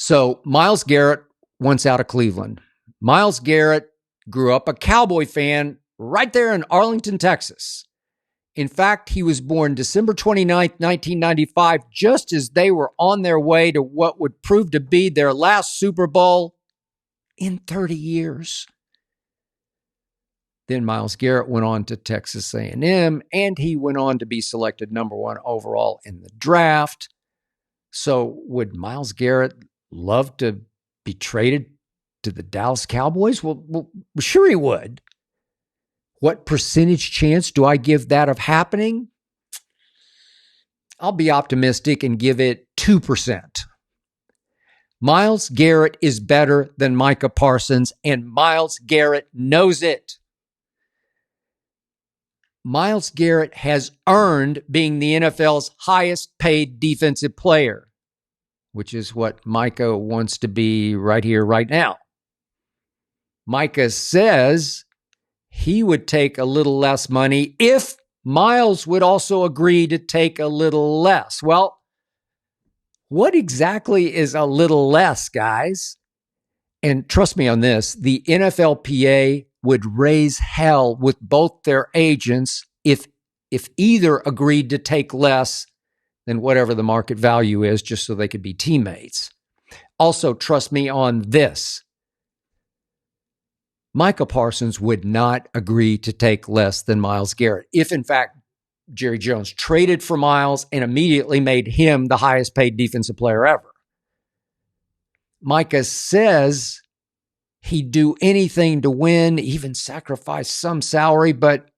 So Myles Garrett wants out of Cleveland. Myles Garrett grew up a Cowboy fan right there in Arlington, Texas. In fact, he was born December 29th, 1995, just as they were on their way to what would prove to be their last Super Bowl in 30 years. Then Myles Garrett went on to Texas A&M, and he went on to be selected number 1 overall in the draft. So would Myles Garrett love to be traded to the Dallas Cowboys? Well, sure he would. What percentage chance do I give that of happening? I'll be optimistic and give it 2%. Myles Garrett is better than Micah Parsons, and Myles Garrett knows it. Myles Garrett has earned being the NFL's highest paid defensive player, which is what Micah wants to be right here, right now. Micah says he would take a little less money if Myles would also agree to take a little less. Well, what exactly is a little less, guys? And trust me on this, the NFLPA would raise hell with both their agents if either agreed to take less than whatever the market value is, just so they could be teammates. Also, trust me on this. Micah Parsons would not agree to take less than Myles Garrett if, in fact, Jerry Jones traded for Myles and immediately made him the highest paid defensive player ever. Micah says he'd do anything to win, even sacrifice some salary, but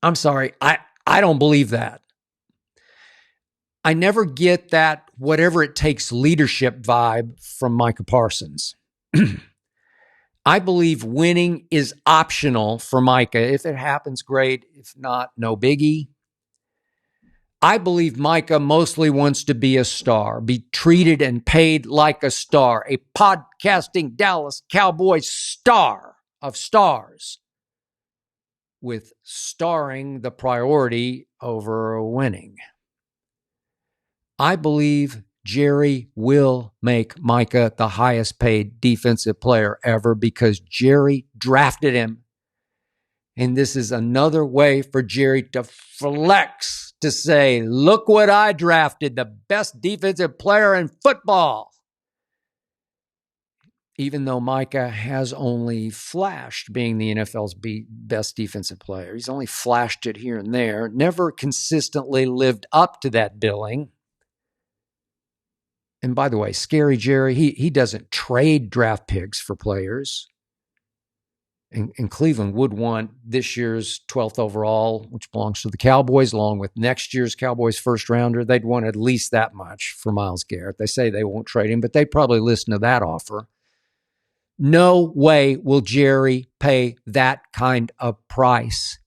I'm sorry, I don't believe that. I never get that whatever it takes leadership vibe from Micah Parsons. I believe winning is optional for Micah. If it happens, great. If not, no biggie. I believe Micah mostly wants to be a star, be treated and paid like a star, a podcasting Dallas Cowboys star of stars, with starring the priority over winning. I believe Jerry will make Micah the highest paid defensive player ever because Jerry drafted him. And this is another way for Jerry to flex, to say, look what I drafted, the best defensive player in football. Even though Micah has only flashed being the NFL's best defensive player. He's only flashed it here and there, never consistently lived up to that billing. And by the way, Scary Jerry, he doesn't trade draft picks for players. And Cleveland would want this year's 12th overall, which belongs to the Cowboys, along with next year's Cowboys first rounder. They'd want at least that much for Myles Garrett. They say they won't trade him, but they probably listen to that offer. No way will Jerry pay that kind of price.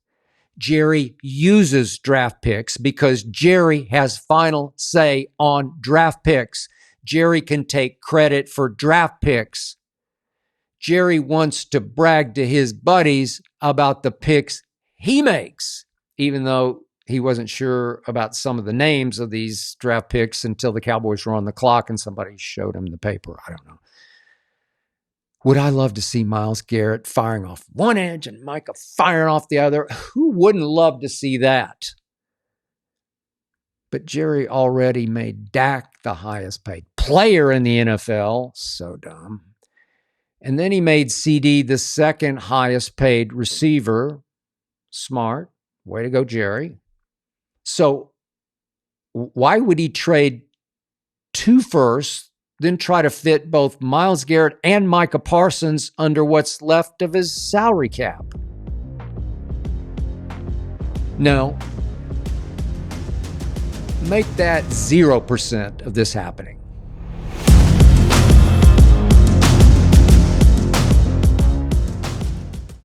Jerry uses draft picks because Jerry has final say on draft picks. Jerry can take credit for draft picks. Jerry wants to brag to his buddies about the picks he makes, even though he wasn't sure about some of the names of these draft picks until the Cowboys were on the clock and somebody showed him the paper. I don't know. Would I love to see Myles Garrett firing off one edge and Micah firing off the other? Who wouldn't love to see that? But Jerry already made Dak the highest paid player in the NFL. So dumb. And then he made CD the second highest paid receiver. Smart. Way to go, Jerry. So why would he trade 2 firsts, then try to fit both Myles Garrett and Micah Parsons under what's left of his salary cap? No. Make that 0% of this happening.